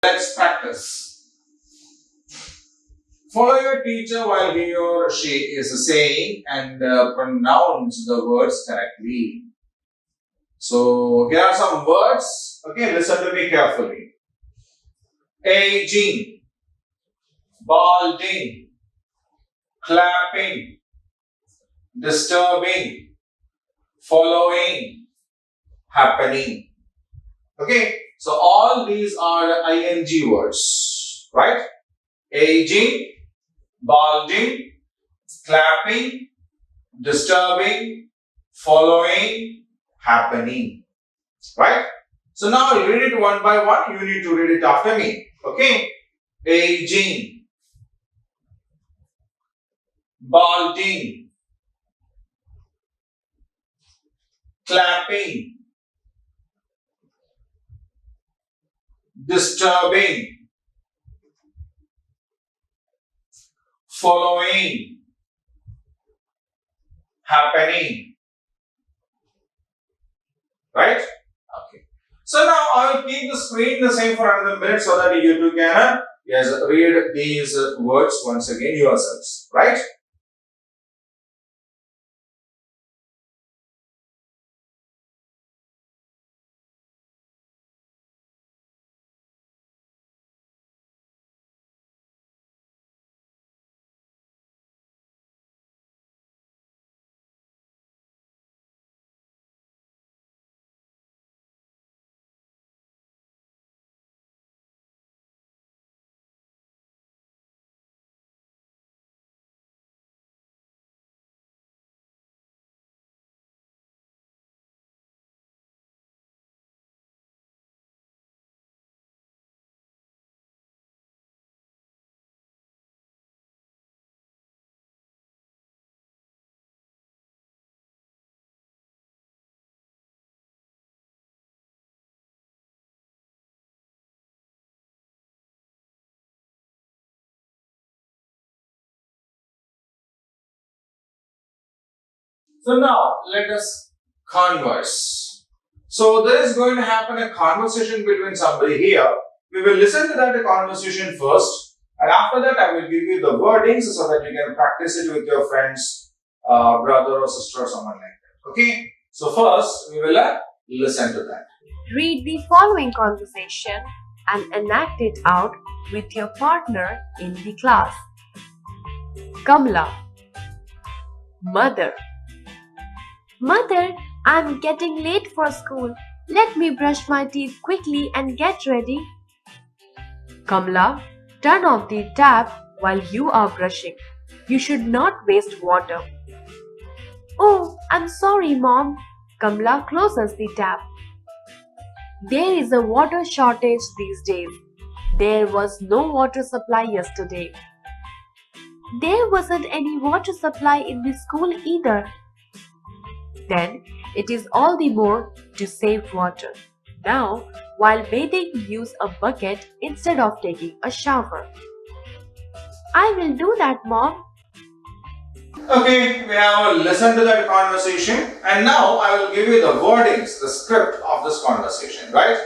Let's practice. Follow your teacher while he or she is saying and pronounce the words correctly. So here are some words. Okay, listen to me carefully. Aging, balding, clapping, disturbing, following, happening. Okay, so all these are ing words, right? Aging, balding, clapping, disturbing, following, happening, right? So now I'll read it one by one. You need to read it after me. Okay? Aging, balding, clapping, disturbing, following, happening. Right? Okay. So now I will keep the screen the same for another minute so that you two can read these words once again yourselves. Right? So now let us converse. So there is going to happen a conversation between somebody here. We will listen to that conversation first, and after that I will give you the wordings so that you can practice it with your friends, brother or sister or someone like that. Okay? So first we will listen to that. Read the following conversation and enact it out with your partner in the class. Kamla. Mother. Mother, I'm getting late for school. Let me brush my teeth quickly and get ready. Kamla, turn off the tap while you are brushing. You should not waste water. Oh, I'm sorry, Mom. Kamla closes the tap. There is a water shortage these days. There was no water supply yesterday. There wasn't any water supply in the school either. Then it is all the more to save water. Now, while bathing, use a bucket instead of taking a shower. I will do that, Mom. Okay, we have listened to that conversation, and now I will give you the wordings, the script of this conversation, right?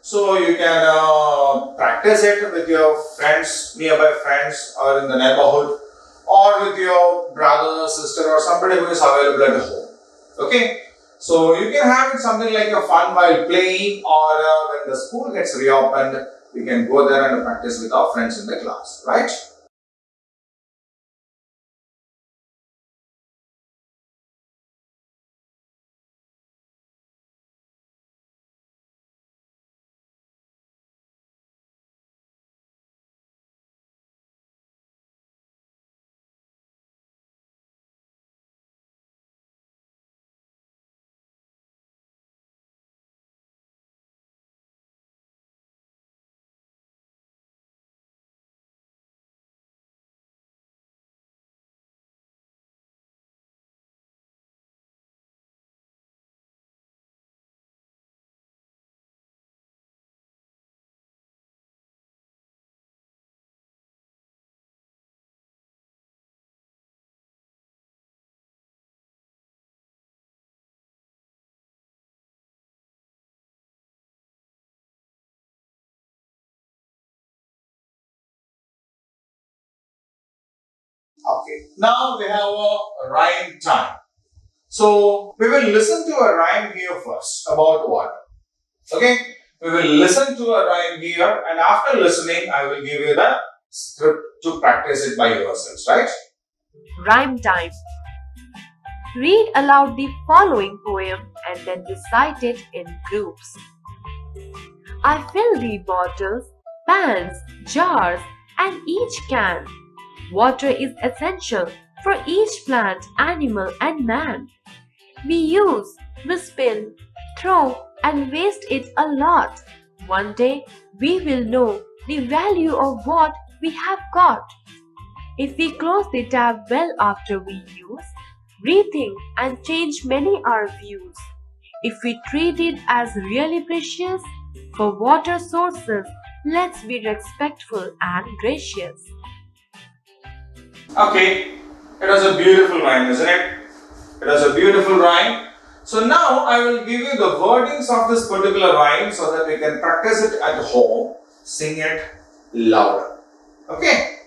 So you can practice it with your friends, nearby friends, or in the neighborhood, or with your brother, sister, or somebody who is available at home. Okay, so you can have it something like a fun while playing, or when the school gets reopened, we can go there and practice with our friends in the class, right? Okay, now we have a rhyme time. So we will listen to a rhyme here first about water. Okay, we will listen to a rhyme here, and after listening, I will give you the script to practice it by yourselves, right? Rhyme time. Read aloud the following poem and then recite it in groups. I fill the bottles, pans, jars, and each can. Water is essential for each plant, animal, and man. We use, we spill, throw, and waste it a lot. One day we will know the value of what we have got. If we close the tap well after we use, rethink and change many our views. If we treat it as really precious, for water sources, let's be respectful and gracious. Okay, it was a beautiful rhyme, isn't it? It was a beautiful rhyme. So now I will give you the wordings of this particular rhyme so that we can practice it at home, sing it louder. Okay?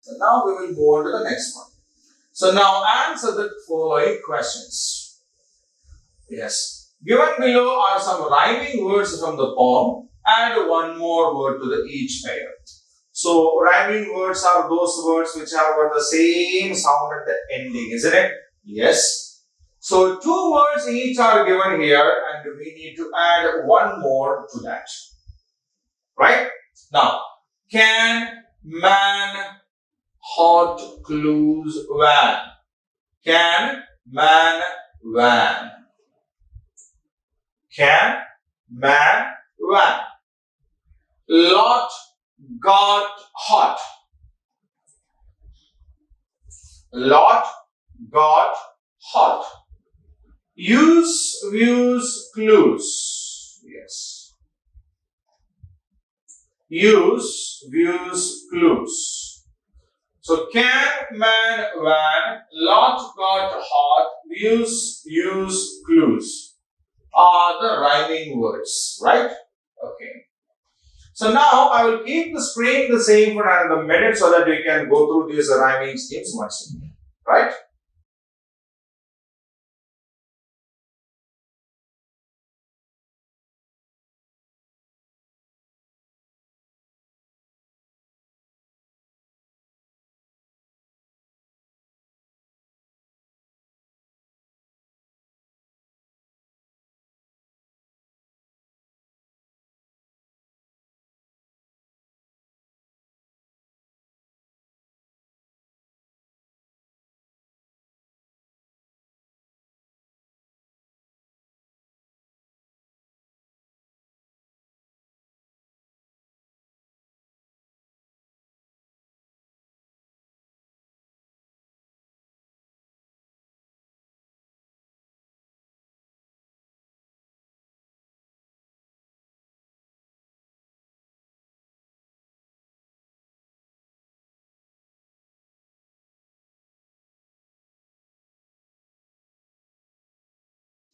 So now we will move on to the next one. So now answer the following questions. Yes. Given below are some rhyming words from the poem. Add one more word to the each pair. So rhyming words are those words which have got the same sound at the ending, isn't it? Yes. So two words each are given here and we need to add one more to that. Right? Now, can, man, hot, clues, van. Can, man, van. Can, man, van. Lot, got, hot. Lot, got, hot. Use, views, clues. Yes. Use, views, clues. So can, man, van, lot, got, hot, views, use, clues are the rhyming words, right? Okay. So now I will keep the screen the same for another minute so that we can go through these rhyming schemes once again, right?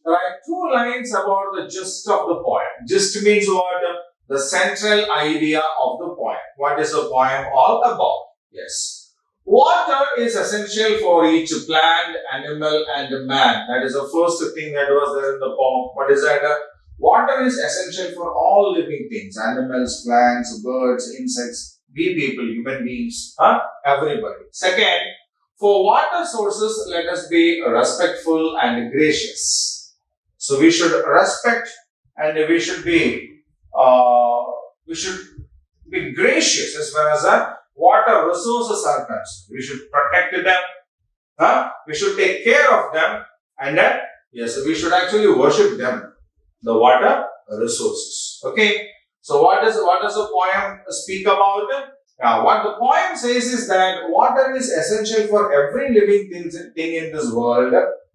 Write two lines about the gist of the poem. Gist means what? The central idea of the poem. What is the poem all about? Yes. Water is essential for each plant, animal and man. That is the first thing that was there in the poem. What is that? Water is essential for all living things. Animals, plants, birds, insects. We people, human beings, everybody. Second, for water sources, let us be respectful and gracious. So we should respect and we should be gracious as far as the water resources are concerned. We should protect them. We should take care of them, and yes, we should actually worship them, the water resources. Okay. So what does the poem speak about? What the poem says is that water is essential for every living thing in this world,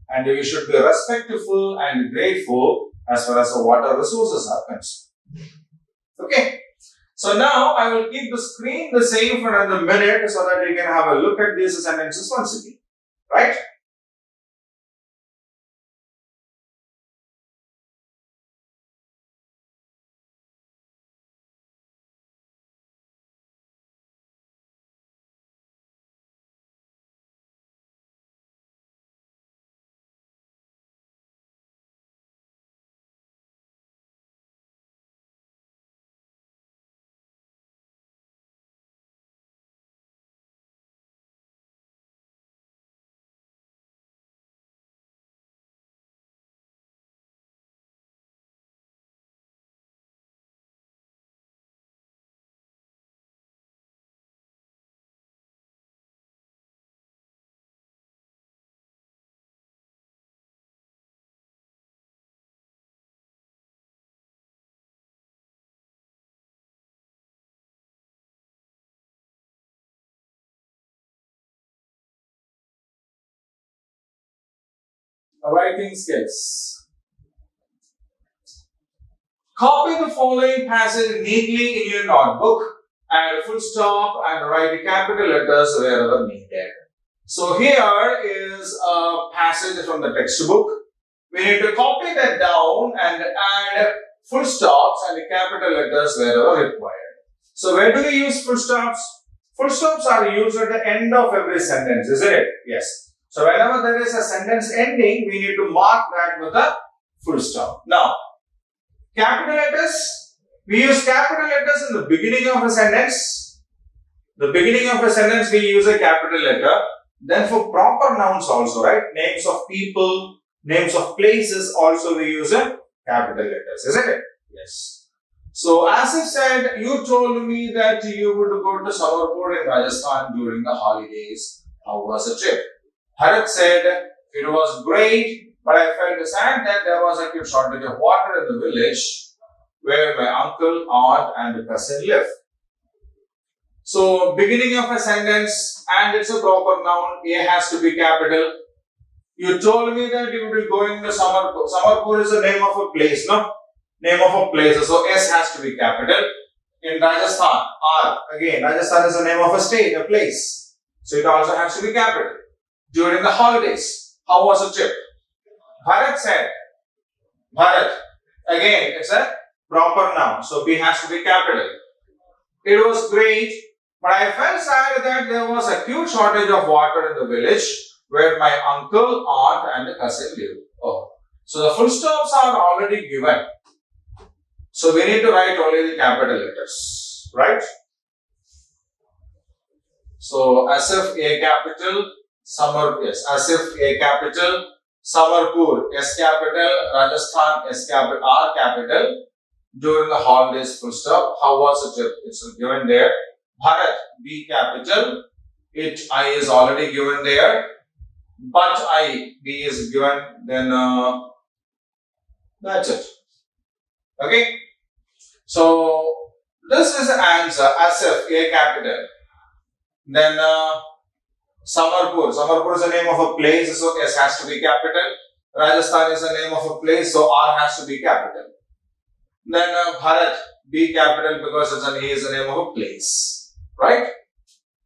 and we should be respectful and grateful as far as the water resources are concerned. Okay. So now I will keep the screen the same for another minute so that you can have a look at these sentences once again. Right? Writing skills. Copy the following passage neatly in your notebook and full stop and write capital letters wherever needed. So here is a passage from the textbook. We need to copy that down and add full stops and capital letters wherever required. So where do we use full stops? Full stops are used at the end of every sentence, isn't it? Yes. So whenever there is a sentence ending, we need to mark that with a full stop. Now, capital letters, we use capital letters in the beginning of a sentence. The beginning of a sentence, we use a capital letter. Then for proper nouns also, right? Names of people, names of places also we use a capital letters, isn't it? Yes. So as I said, you told me that you would go to Samarpur in Rajasthan during the holidays. How was the trip? Bharat said, it was great, but I felt sad that there was a acute shortage of water in the village where my uncle, aunt and cousin live. So, beginning of a sentence and it's a proper noun, A has to be capital. You told me that you would be going to Samarpur. Samarpur is the name of a place, no? Name of a place. So, S has to be capital. In Rajasthan, R. Again, Rajasthan is the name of a state, a place. So, it also has to be capital. During the holidays, how was the trip? Bharat said, Bharat. Again, it's a proper noun. So, B has to be capital. It was great, but I felt sad that there was a huge shortage of water in the village where my uncle, aunt and cousin live. Oh. So, the full stops are already given. So, we need to write only the capital letters, right? So, as if A capital, Asif A capital, Samarpur S capital, Rajasthan S capital, R capital. During the holidays, full stop. How was the trip? It's given there. Bharat B capital. It I is already given there. But I B is given. Then that's it. Okay. So this is the answer. Asif A capital. Then Samarpur. Samarpur is the name of a place, so S has to be capital. Rajasthan is the name of a place, so R has to be capital. Then Bharat, B capital because he is the name of a place. Right?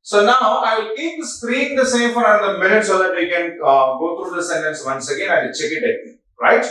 So now I will keep the screen the same for another minute so that we can go through the sentence once again and check it again. Right?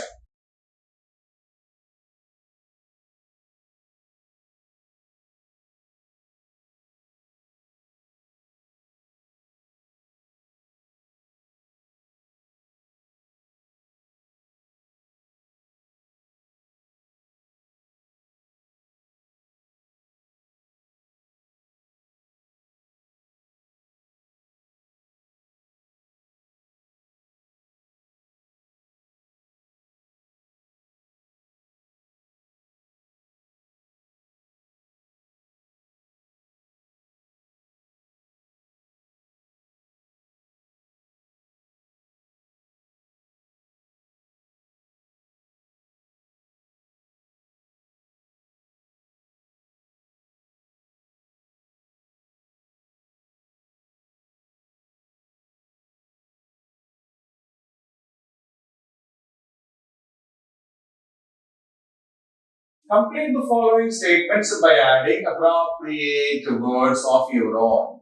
Complete the following statements by adding appropriate words of your own.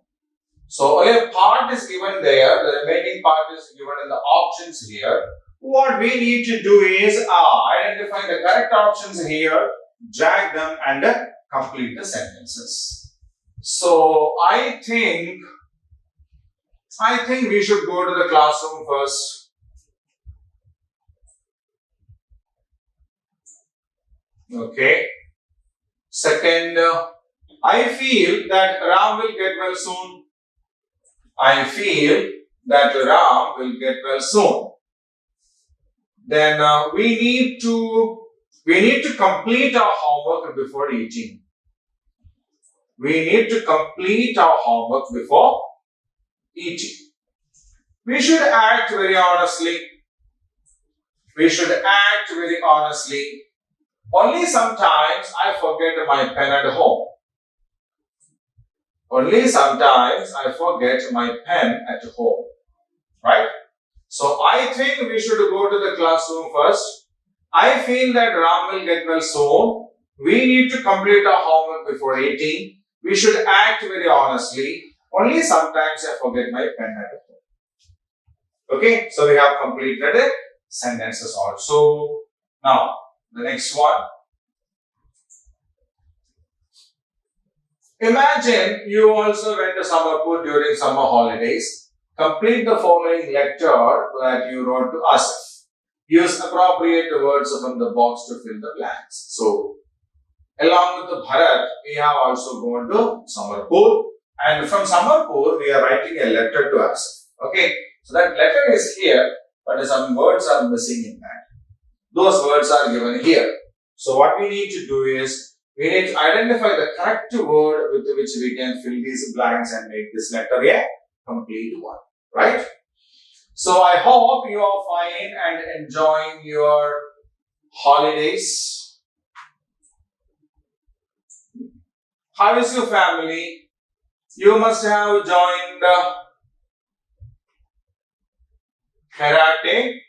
So a part is given there, the remaining part is given in the options here. What we need to do is identify the correct options here, drag them and complete the sentences. So I think we should go to the classroom first. Okay. Second, I feel that Ram will get well soon. I feel that Ram will get well soon. Then we need to complete our homework before eating. We need to complete our homework before eating. We should act very honestly. We should act very honestly. Only sometimes I forget my pen at home. Only sometimes I forget my pen at home. Right? So I think we should go to the classroom first. I feel that Ram will get well soon. We need to complete our homework before eating. We should act very honestly. Only sometimes I forget my pen at home. Okay, so we have completed the sentences also. Now, the next one. Imagine you also went to Summerpur during summer holidays. Complete the following letter that you wrote to Asif. Use appropriate words from the box to fill the blanks. So, along with the Bharat, we have also gone to Summerpur. And from Summerpur, we are writing a letter to Asif. Okay, so that letter is here, but some words are missing in that. Those words are given here. So, what we need to do is, we need to identify the correct word with which we can fill these blanks and make this letter a complete one. Right? So, I hope you are fine and enjoying your holidays. How is your family? You must have joined karate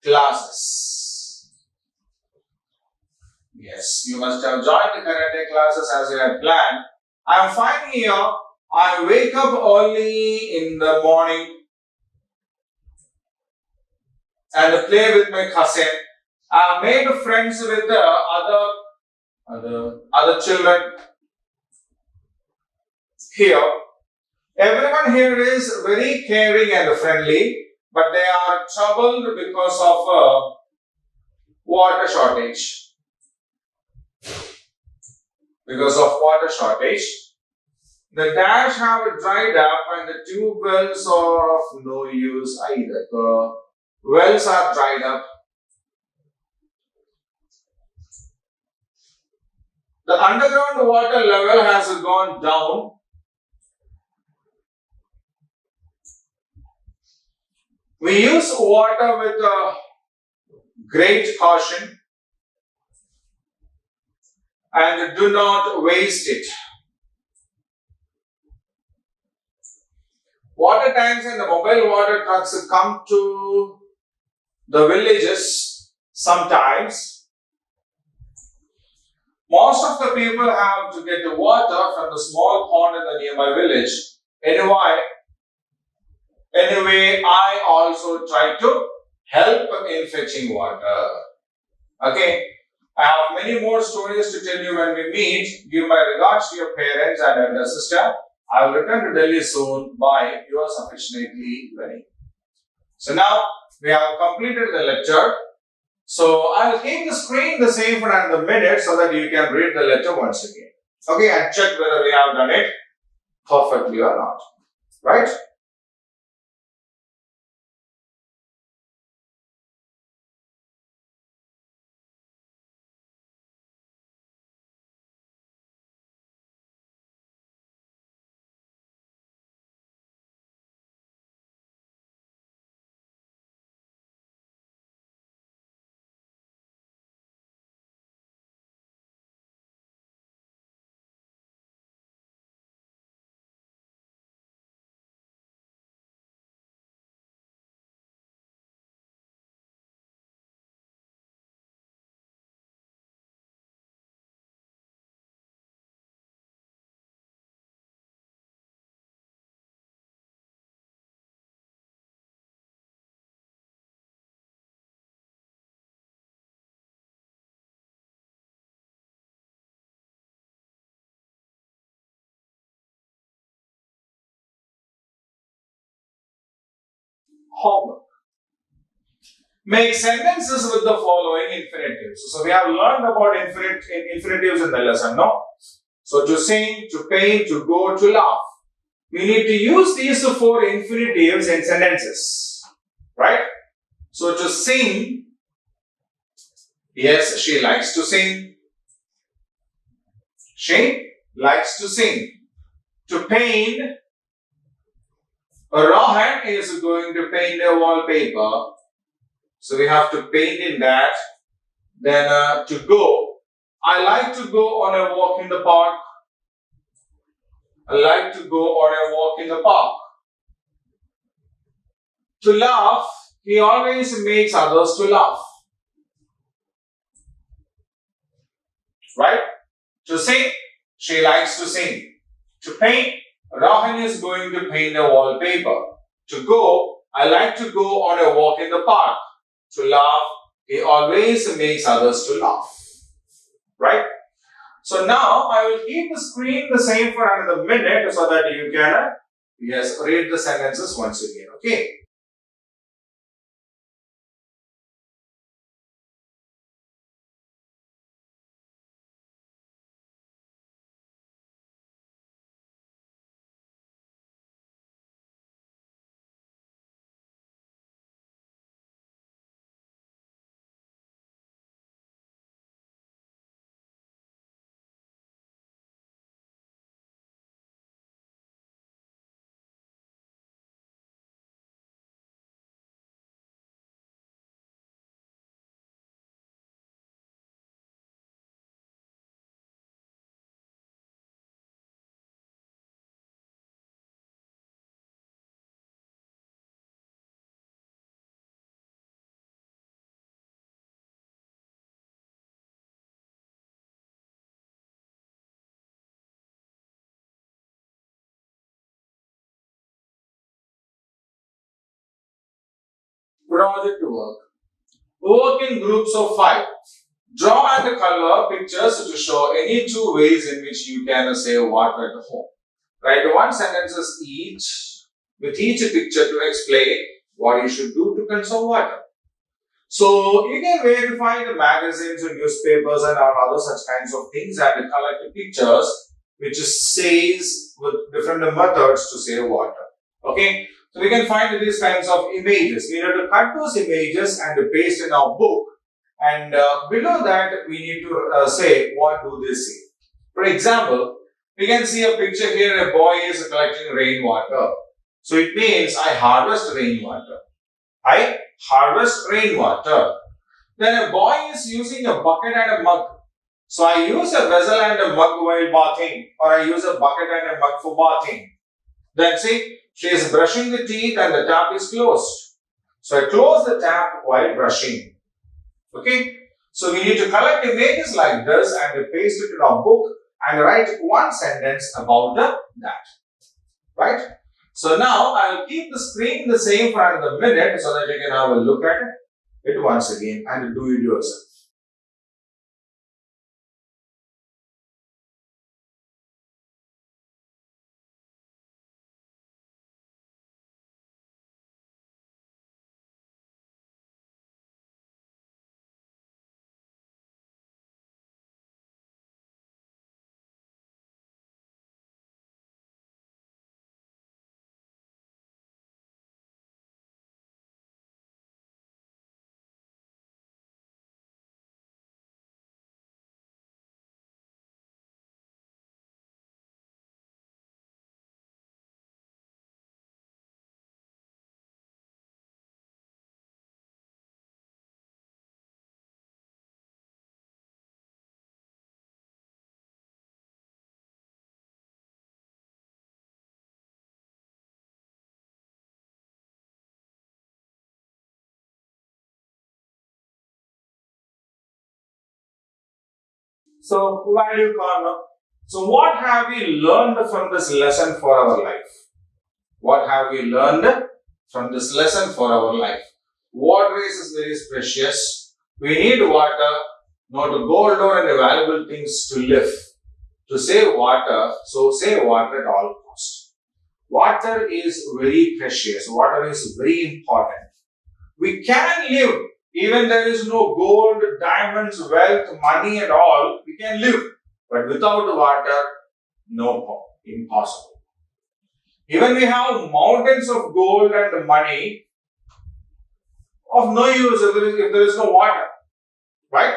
classes. Yes, you must have joined the karate classes as you had planned. I am fine here. I wake up early in the morning and play with my cousin. I made friends with the other children here. Everyone here is very caring and friendly, but they are troubled because of water shortage. Because of water shortage, the dash have dried up and the tube wells are of no use either. The wells are dried up. The underground water level has gone down. We use water with great caution and do not waste it. Water tanks and the mobile water trucks come to the villages sometimes. Most of the people have to get water from the small pond in the nearby village. Anyway, I also try to help in fetching water. Okay, I have many more stories to tell you when we meet. Give my regards to your parents and elder sister. I will return to Delhi soon. Bye. Yours affectionately, Vinny. So now we have completed the lecture. So I will keep the screen the same for another minute so that you can read the letter once again. Okay, and check whether we have done it perfectly or not. Right? homework. Make sentences with the following infinitives. So we have learned about infinitives in the lesson, no? So to sing, to paint, to go, to laugh. We need to use these four infinitives in sentences, right? So to sing, yes, she likes to sing. She likes to sing. To paint, Rohan is going to paint a wallpaper. So we have to paint in that. Then to go, I like to go on a walk in the park. I like to go on a walk in the park. To laugh, he always makes others to laugh. Right? To sing, she likes to sing. To paint, Rohan is going to paint a wallpaper. To go, I like to go on a walk in the park. To laugh, he always makes others to laugh. Right? So now I will keep the screen the same for another minute so that you can read the sentences once again. Okay. Project work. Work in groups of 5. Draw and color pictures to show any 2 ways in which you can save water at home. Write 1 sentences each with each picture to explain what you should do to conserve water. So you can verify the magazines and newspapers and other such kinds of things and collect pictures which says with different methods to save water. Okay. So we can find these kinds of images. We need to cut those images and paste in our book. And below that, we need to say what do they say. For example, we can see a picture here. A boy is collecting rainwater. So it means I harvest rainwater. I harvest rainwater. Then a boy is using a bucket and a mug. So I use a vessel and a mug while bathing, or I use a bucket and a mug for bathing. Then see, she is brushing the teeth and the tap is closed. So I close the tap while brushing. Okay. So we need to collect images like this and paste it in our book and write 1 sentence about that. Right. So now I will keep the screen the same for another minute so that you can have a look at it once again and do it yourself. So, value corner. So, what have we learned from this lesson for our life? What have we learned from this lesson for our life? Water is very precious. We need water, not gold or any valuable things to live. To save water, so save water at all costs. water is very precious. Water is very important. We can live. Even there is no gold, diamonds, wealth, money and all, we can live. But without water, no, impossible. Even we have mountains of gold and money, of no use if there is no water. Right?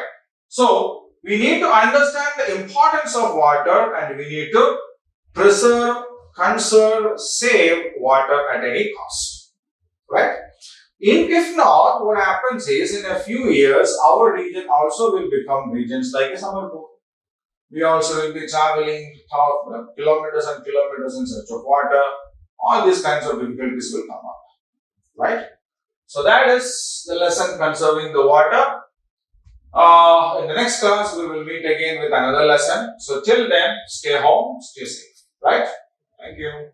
So, we need to understand the importance of water and we need to preserve, conserve, save water at any cost. Right? If not, what happens is in a few years, our region also will become regions like a summer pool. We also will be traveling kilometers and kilometers in search of water. All these kinds of difficulties will come up. Right? So that is the lesson conserving the water. In the next class, we will meet again with another lesson. So till then, stay home, stay safe. Right? Thank you.